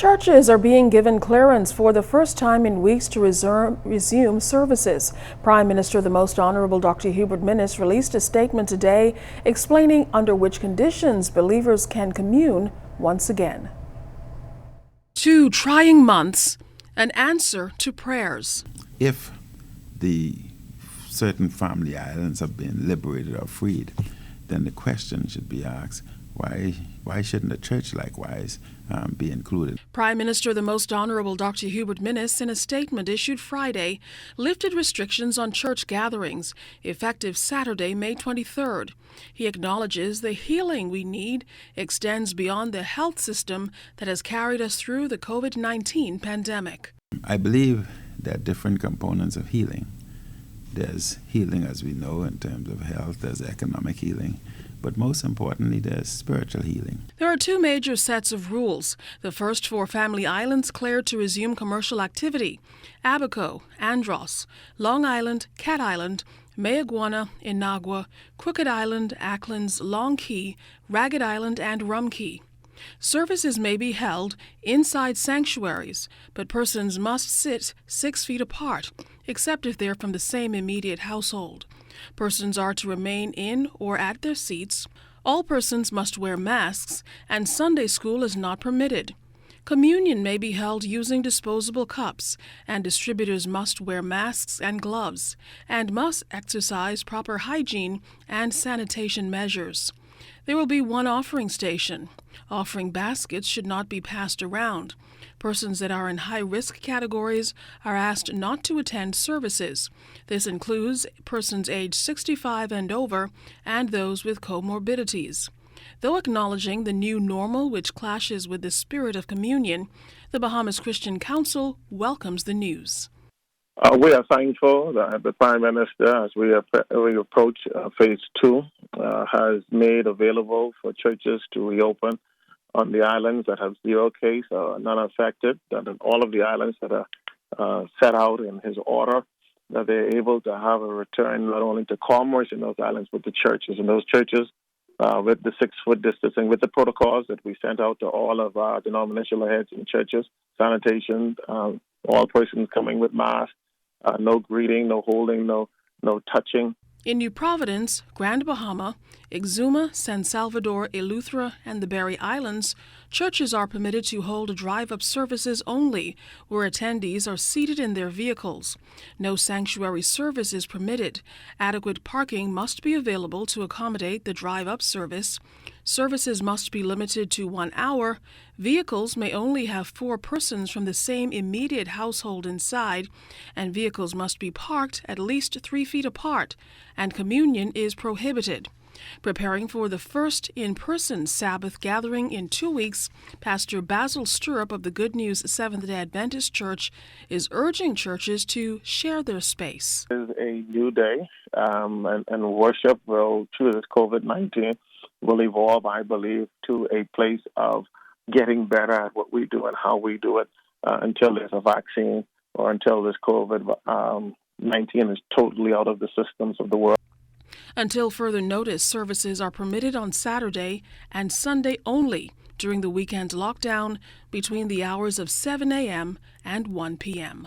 Churches are being given clearance for the first time in weeks to resume services. Prime Minister the Most Honorable Dr. Hubert Minnis released a statement today explaining under which conditions believers can commune once again. 2 trying months, an answer to prayers. If the certain family islands have been liberated or freed, then the question should be asked, why shouldn't the church likewise be included? Prime Minister the Most Honorable Dr. Hubert Minnis, in a statement issued Friday, lifted restrictions on church gatherings effective Saturday, May 23rd. He acknowledges the healing we need extends beyond the health system that has carried us through the COVID-19 pandemic. I believe there are different components of healing. There's healing, as we know, in terms of health. There's economic healing. But most importantly, there's spiritual healing. There are 2 major sets of rules. The first for family islands cleared to resume commercial activity: Abaco, Andros, Long Island, Cat Island, Mayaguana, Inagua, Crooked Island, Acklins, Long Key, Ragged Island, and Rum Key. Services may be held inside sanctuaries, but persons must sit 6 feet apart, except if they're from the same immediate household. Persons are to remain in or at their seats. All persons must wear masks, and Sunday school is not permitted. Communion may be held using disposable cups, and distributors must wear masks and gloves, and must exercise proper hygiene and sanitation measures. There will be 1 offering station. Offering baskets should not be passed around. Persons that are in high-risk categories are asked not to attend services. This includes persons aged 65 and over and those with comorbidities. Though acknowledging the new normal, which clashes with the spirit of communion, the Bahamas Christian Council welcomes the news. We are thankful that the Prime Minister, as we approach Phase 2, has made available for churches to reopen on the islands that have 0 case or none affected, that in all of the islands that are set out in his order, that they're able to have a return not only to commerce in those islands, but to churches. And those churches, with the 6-foot distancing, with the protocols that we sent out to all of our denominational heads in churches, sanitation, all persons coming with masks, no greeting, no holding, no touching. In New Providence, Grand Bahama, Exuma, San Salvador, Eleuthera, and the Berry Islands, churches are permitted to hold drive-up services only, where attendees are seated in their vehicles. No sanctuary service is permitted. Adequate parking must be available to accommodate the drive-up service. Services must be limited to 1 hour. Vehicles may only have 4 persons from the same immediate household inside, and vehicles must be parked at least 3 feet apart, and communion is prohibited. Preparing for the first in-person Sabbath gathering in 2 weeks, Pastor Basil Stirrup of the Good News Seventh-day Adventist Church is urging churches to share their space. It is a new day, and worship will, through this COVID-19, will evolve, I believe, to a place of getting better at what we do and how we do it until there's a vaccine or until this COVID-19 is totally out of the systems of the world. Until further notice, services are permitted on Saturday and Sunday only during the weekend lockdown between the hours of 7 a.m. and 1 p.m.